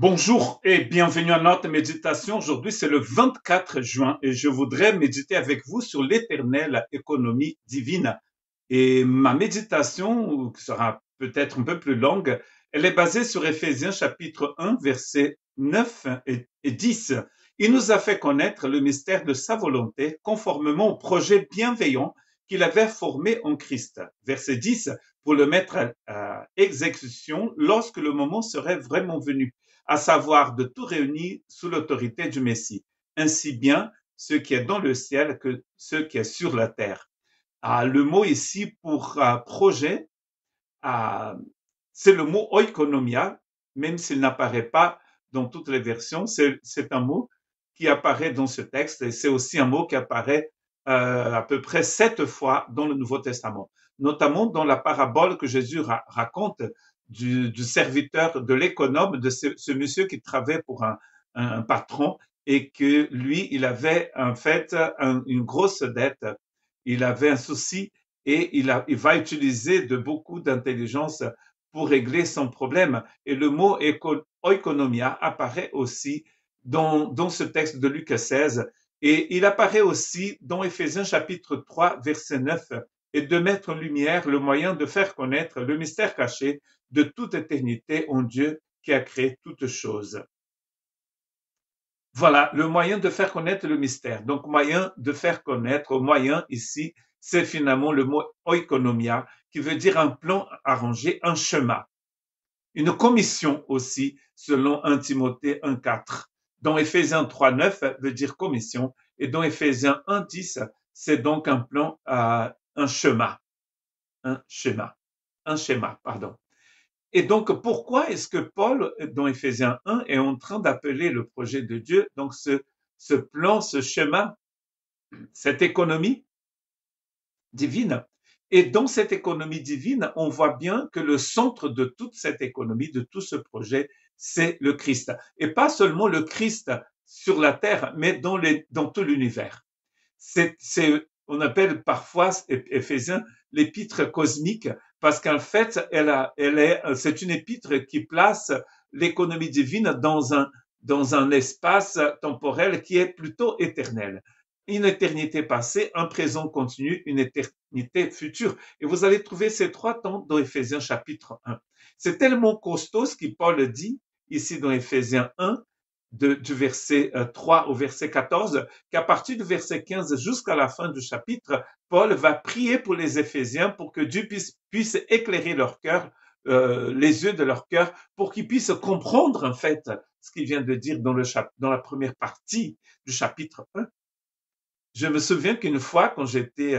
Bonjour et bienvenue à notre méditation. Aujourd'hui, c'est le 24 juin et je voudrais méditer avec vous sur l'éternelle économie divine. Et ma méditation, qui sera peut-être un peu plus longue, elle est basée sur Éphésiens chapitre 1, versets 9 et 10. Il nous a fait connaître le mystère de sa volonté conformément au projet bienveillant qu'il avait formé en Christ. Verset 10, pour le mettre à exécution lorsque le moment serait vraiment venu, à savoir de tout réunir sous l'autorité du Messie, ainsi bien ce qui est dans le ciel que ce qui est sur la terre. Le mot ici pour projet, c'est le mot oikonomia, même s'il n'apparaît pas dans toutes les versions, c'est un mot qui apparaît dans ce texte et c'est aussi un mot qui apparaît à peu près 7 fois dans le Nouveau Testament, notamment dans la parabole que Jésus raconte du serviteur, de l'économe, de ce monsieur qui travaillait pour un patron et que lui, il avait en fait une grosse dette, il avait un souci et il va utiliser de beaucoup d'intelligence pour régler son problème. Et le mot oikonomia apparaît aussi dans ce texte de Luc 16 et il apparaît aussi dans Éphésiens chapitre 3 verset 9 et de mettre en lumière le moyen de faire connaître le mystère caché de toute éternité en Dieu qui a créé toutes choses. Voilà, le moyen de faire connaître le mystère. Donc, moyen de faire connaître, moyen ici, c'est finalement le mot oikonomia, qui veut dire un plan arrangé, un chemin. Une commission aussi, selon 1 Timothée 1,4. Dans Éphésiens 3,9 veut dire commission, et dans Éphésiens 1,10, c'est donc un plan, un schéma, un schéma, un schéma, pardon. Et donc, pourquoi est-ce que Paul, dans Éphésiens 1, est en train d'appeler le projet de Dieu, donc ce plan, ce schéma, cette économie divine? Et dans cette économie divine, on voit bien que le centre de toute cette économie, de tout ce projet, c'est le Christ. Et pas seulement le Christ sur la terre, mais dans tout l'univers. On appelle parfois Éphésiens l'épître cosmique parce qu'en fait, c'est une épître qui place l'économie divine dans un espace temporel qui est plutôt éternel. Une éternité passée, un présent continu, une éternité future. Et vous allez trouver ces trois temps dans Éphésiens chapitre 1. C'est tellement costaud ce que Paul dit ici dans Éphésiens 1, du verset 3 au verset 14, qu'à partir du verset 15 jusqu'à la fin du chapitre, Paul va prier pour les Éphésiens pour que Dieu puisse éclairer leur cœur, les yeux de leur cœur, pour qu'ils puissent comprendre en fait ce qu'il vient de dire dans la première partie du chapitre 1. Je me souviens qu'une fois, quand j'étais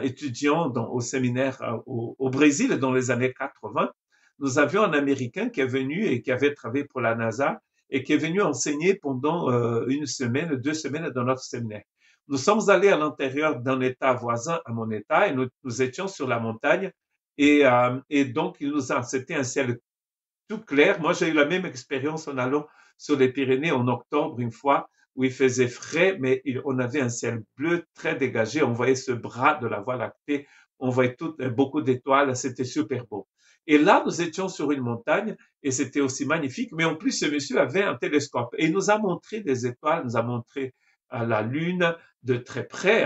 étudiant au séminaire au Brésil dans les années 80, nous avions un Américain qui est venu et qui avait travaillé pour la NASA et qui est venu enseigner pendant une semaine, 2 semaines dans notre séminaire. Nous sommes allés à l'intérieur d'un État voisin à mon État et nous étions sur la montagne et donc c'était un ciel tout clair. Moi, j'ai eu la même expérience en allant sur les Pyrénées en octobre une fois où il faisait frais, mais on avait un ciel bleu très dégagé. On voyait ce bras de la Voie lactée, on voyait beaucoup d'étoiles, c'était super beau. Et là, nous étions sur une montagne et c'était aussi magnifique. Mais en plus, ce monsieur avait un télescope et il nous a montré des étoiles, nous a montré la Lune de très près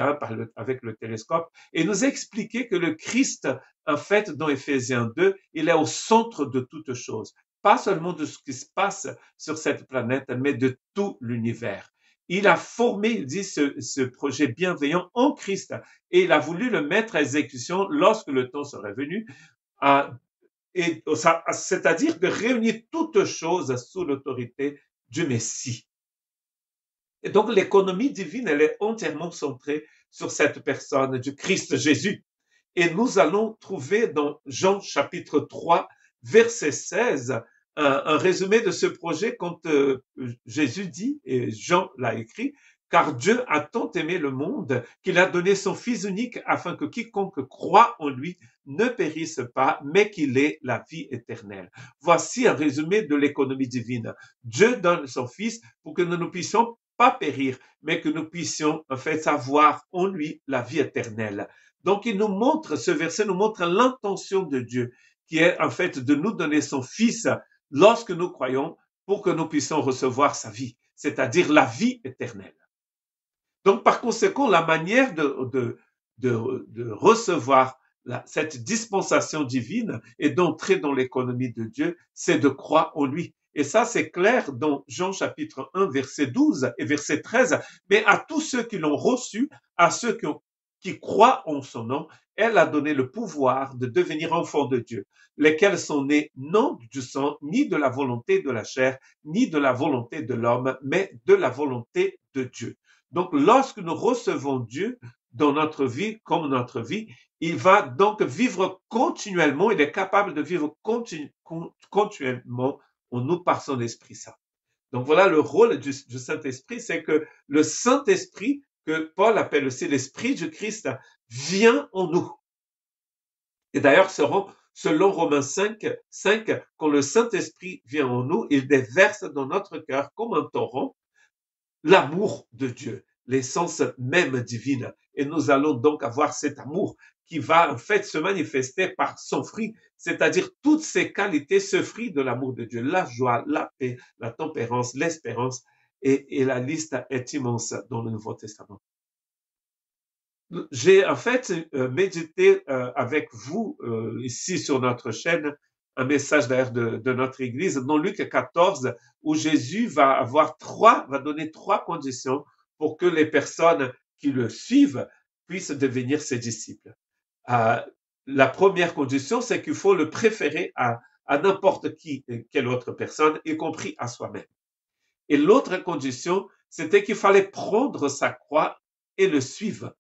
avec le télescope et nous a expliqué que le Christ, en fait, dans Éphésiens 2, il est au centre de toute chose. Pas seulement de ce qui se passe sur cette planète, mais de tout l'univers. Il a formé, il dit, ce projet bienveillant en Christ et il a voulu le mettre à exécution lorsque le temps serait venu, c'est-à-dire de réunir toutes choses sous l'autorité du Messie. Et donc l'économie divine, elle est entièrement centrée sur cette personne du Christ Jésus. Et nous allons trouver dans Jean chapitre 3, verset 16, un résumé de ce projet quand Jésus dit, et Jean l'a écrit, car Dieu a tant aimé le monde qu'il a donné son Fils unique afin que quiconque croit en lui ne périsse pas, mais qu'il ait la vie éternelle. Voici un résumé de l'économie divine. Dieu donne son Fils pour que nous ne puissions pas périr, mais que nous puissions en fait avoir en lui la vie éternelle. Donc ce verset nous montre l'intention de Dieu, qui est en fait de nous donner son Fils lorsque nous croyons pour que nous puissions recevoir sa vie, c'est-à-dire la vie éternelle. Donc, par conséquent, la manière de recevoir cette dispensation divine et d'entrer dans l'économie de Dieu, c'est de croire en lui. Et ça, c'est clair dans Jean chapitre 1, verset 12 et verset 13. Mais à tous ceux qui l'ont reçu, à ceux qui croient en son nom, elle a donné le pouvoir de devenir enfants de Dieu, lesquels sont nés non du sang, ni de la volonté de la chair, ni de la volonté de l'homme, mais de la volonté de Dieu. Donc, lorsque nous recevons Dieu dans notre vie, comme notre vie, il va donc vivre continuellement, il est capable de vivre continuellement en nous par son Esprit Saint. Donc, voilà le rôle du Saint-Esprit, c'est que le Saint-Esprit, que Paul appelle aussi l'Esprit du Christ, vient en nous. Et d'ailleurs, selon Romains 5, quand le Saint-Esprit vient en nous, il déverse dans notre cœur comme un torrent l'amour de Dieu, l'essence même divine. Et nous allons donc avoir cet amour qui va en fait se manifester par son fruit, c'est-à-dire toutes ces qualités, ce fruit de l'amour de Dieu, la joie, la paix, la tempérance, l'espérance, et la liste est immense dans le Nouveau Testament. J'ai en fait médité avec vous ici sur notre chaîne un message d'ailleurs de notre Église dans Luc 14 où Jésus va donner 3 conditions pour que les personnes qui le suivent puissent devenir ses disciples. La première condition, c'est qu'il faut le préférer à n'importe quelle autre personne, y compris à soi-même. Et l'autre condition, c'était qu'il fallait prendre sa croix et le suivre.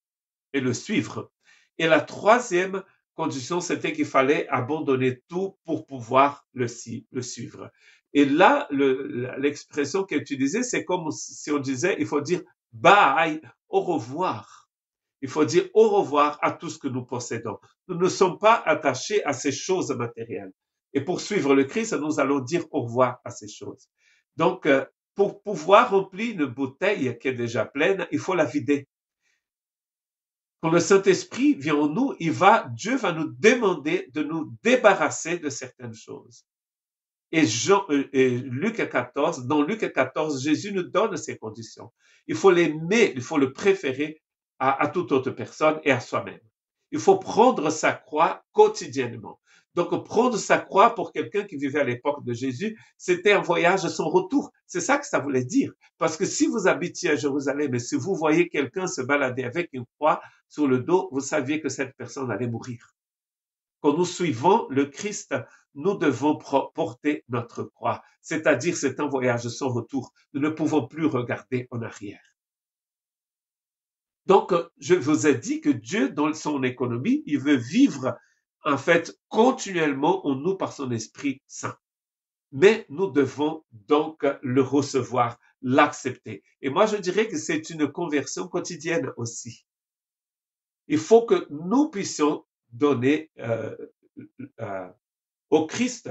Et la troisième condition, c'était qu'il fallait abandonner tout pour pouvoir le suivre. Et là, l'expression qu'elle utilisait, c'est comme si on disait, il faut dire bye, au revoir. Il faut dire au revoir à tout ce que nous possédons. Nous ne sommes pas attachés à ces choses matérielles. Et pour suivre le Christ, nous allons dire au revoir à ces choses. Donc, pour pouvoir remplir une bouteille qui est déjà pleine, il faut la vider. Quand le Saint-Esprit vient en nous, Dieu va nous demander de nous débarrasser de certaines choses. Et Luc 14, dans Luc 14, Jésus nous donne ces conditions. Il faut l'aimer, il faut le préférer à toute autre personne et à soi-même. Il faut prendre sa croix quotidiennement. Donc, prendre sa croix pour quelqu'un qui vivait à l'époque de Jésus, c'était un voyage sans retour. C'est ça que ça voulait dire. Parce que si vous habitiez à Jérusalem et si vous voyez quelqu'un se balader avec une croix sur le dos, vous saviez que cette personne allait mourir. Quand nous suivons le Christ, nous devons porter notre croix. C'est-à-dire, c'est un voyage sans retour. Nous ne pouvons plus regarder en arrière. Donc, je vous ai dit que Dieu, dans son économie, il veut vivre, en fait, continuellement en nous par son Esprit Saint. Mais nous devons donc le recevoir, l'accepter. Et moi, je dirais que c'est une conversion quotidienne aussi. Il faut que nous puissions donner au Christ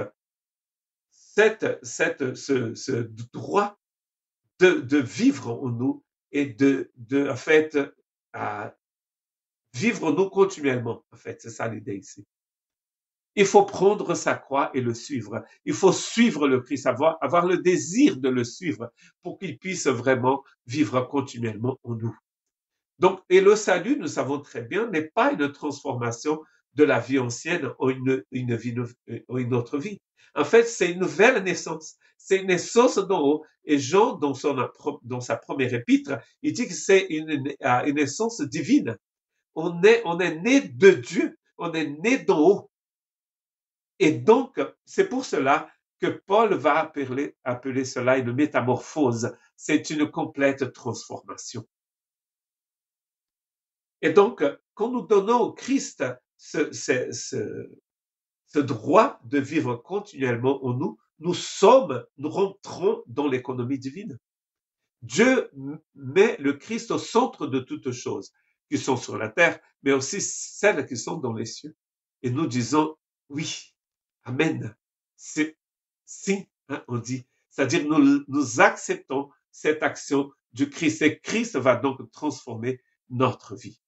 ce droit de vivre en nous et en fait, vivre nous continuellement. En fait, c'est ça l'idée ici. Il faut prendre sa croix et le suivre. Il faut suivre le Christ, avoir le désir de le suivre pour qu'il puisse vraiment vivre continuellement en nous. Donc, et le salut, nous savons très bien, n'est pas une transformation de la vie ancienne en une autre vie. En fait, c'est une nouvelle naissance. C'est une naissance d'en haut. Et Jean, dans sa première épître, il dit que c'est une naissance divine. On est né de Dieu. On est né d'en haut. Et donc, c'est pour cela que Paul va appeler cela une métamorphose. C'est une complète transformation. Et donc, quand nous donnons au Christ ce droit de vivre continuellement en nous, nous rentrons dans l'économie divine. Dieu met le Christ au centre de toutes choses, qui sont sur la terre, mais aussi celles qui sont dans les cieux. Et nous disons oui, amen. C'est si, on dit. C'est-à-dire nous acceptons cette action du Christ. Et Christ va donc transformer notre vie.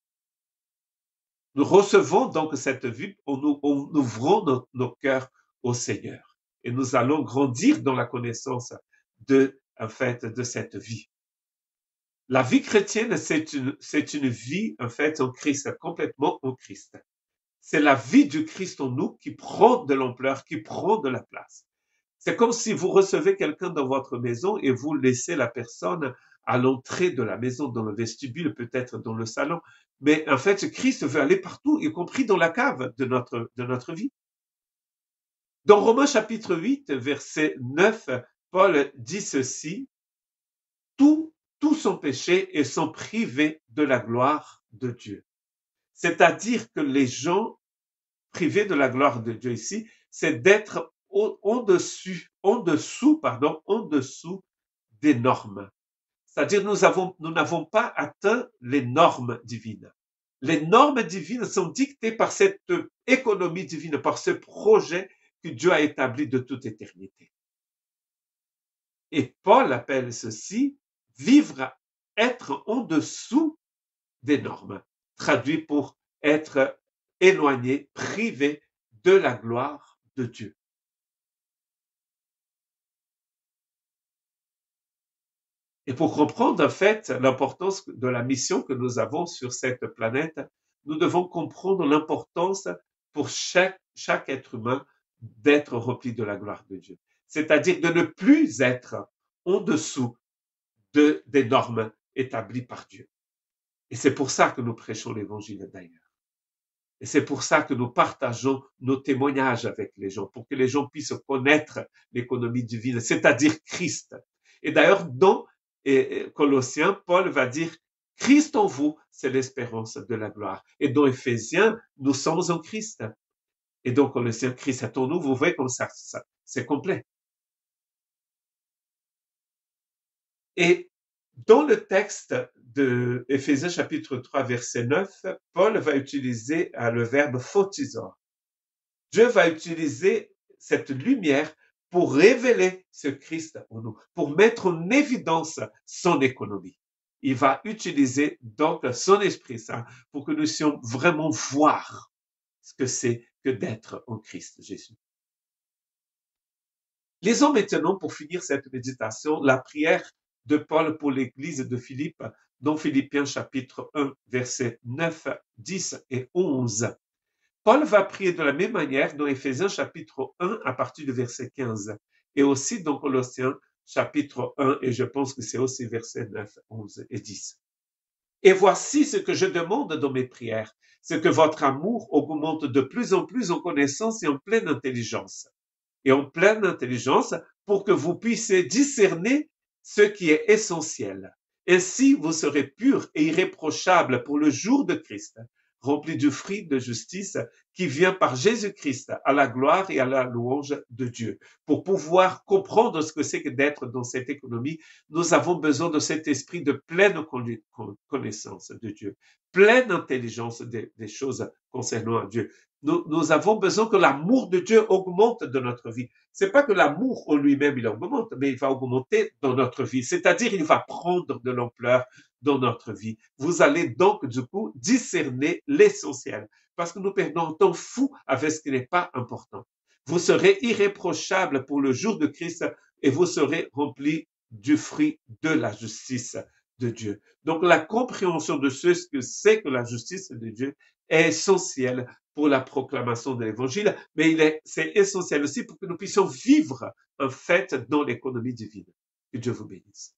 Nous recevons donc cette vie en ouvrant nos cœurs au Seigneur. Et nous allons grandir dans la connaissance en fait, de cette vie. La vie chrétienne, c'est une vie, en fait, en Christ, complètement en Christ. C'est la vie du Christ en nous qui prend de l'ampleur, qui prend de la place. C'est comme si vous recevez quelqu'un dans votre maison et vous laissez la personne à l'entrée de la maison, dans le vestibule, peut-être dans le salon. Mais en fait, Christ veut aller partout, y compris dans la cave de notre vie. Dans Romains chapitre 8, verset 9, Paul dit ceci, tous sont péchés et sont privés de la gloire de Dieu. C'est-à-dire que les gens privés de la gloire de Dieu ici, c'est d'être en dessous des normes. C'est-à-dire nous n'avons pas atteint les normes divines. Les normes divines sont dictées par cette économie divine, par ce projet que Dieu a établi de toute éternité. Et Paul appelle ceci vivre, être en dessous des normes, traduit pour être éloigné, privé de la gloire de Dieu. Et pour comprendre en fait l'importance de la mission que nous avons sur cette planète, nous devons comprendre l'importance pour chaque être humain d'être rempli de la gloire de Dieu. C'est-à-dire de ne plus être en dessous des normes établies par Dieu. Et c'est pour ça que nous prêchons l'évangile d'ailleurs. Et c'est pour ça que nous partageons nos témoignages avec les gens, pour que les gens puissent connaître l'économie divine, c'est-à-dire Christ. Et d'ailleurs, dans Colossiens, Paul va dire, Christ en vous, c'est l'espérance de la gloire. Et dans Éphésiens, nous sommes en Christ. Et donc, Colossiens, Christ est en nous, vous voyez comme ça c'est complet. Et dans le texte de Éphésiens chapitre 3, verset 9, Paul va utiliser le verbe photizo. Dieu va utiliser cette lumière pour révéler ce Christ en nous, pour mettre en évidence son économie. Il va utiliser donc son Esprit Saint pour que nous puissions vraiment voir ce que c'est que d'être en Christ Jésus. Lisons maintenant, pour finir cette méditation, la prière de Paul pour l'église de Philippe, dans Philippiens chapitre 1, versets 9, 10 et 11. Paul va prier de la même manière dans Éphésiens chapitre 1 à partir du verset 15 et aussi dans Colossiens chapitre 1 et je pense que c'est aussi versets 9, 11 et 10. Et voici ce que je demande dans mes prières, c'est que votre amour augmente de plus en plus en connaissance et en pleine intelligence. Et en pleine intelligence pour que vous puissiez discerner ce qui est essentiel. Ainsi, vous serez purs et irréprochables pour le jour de Christ, remplis du fruit de justice qui vient par Jésus-Christ à la gloire et à la louange de Dieu. Pour pouvoir comprendre ce que c'est que d'être dans cette économie, nous avons besoin de cet esprit de pleine connaissance de Dieu, pleine intelligence des choses concernant Dieu. Nous avons besoin que l'amour de Dieu augmente dans notre vie. C'est pas que l'amour en lui-même il augmente, mais il va augmenter dans notre vie. C'est-à-dire, il va prendre de l'ampleur dans notre vie. Vous allez donc, du coup, discerner l'essentiel. Parce que nous perdons un temps fou avec ce qui n'est pas important. Vous serez irréprochables pour le jour de Christ et vous serez remplis du fruit de la justice de Dieu. Donc, la compréhension de ce que c'est que la justice de Dieu est essentielle pour la proclamation de l'évangile, mais c'est essentiel aussi pour que nous puissions vivre en fait dans l'économie divine. Que Dieu vous bénisse.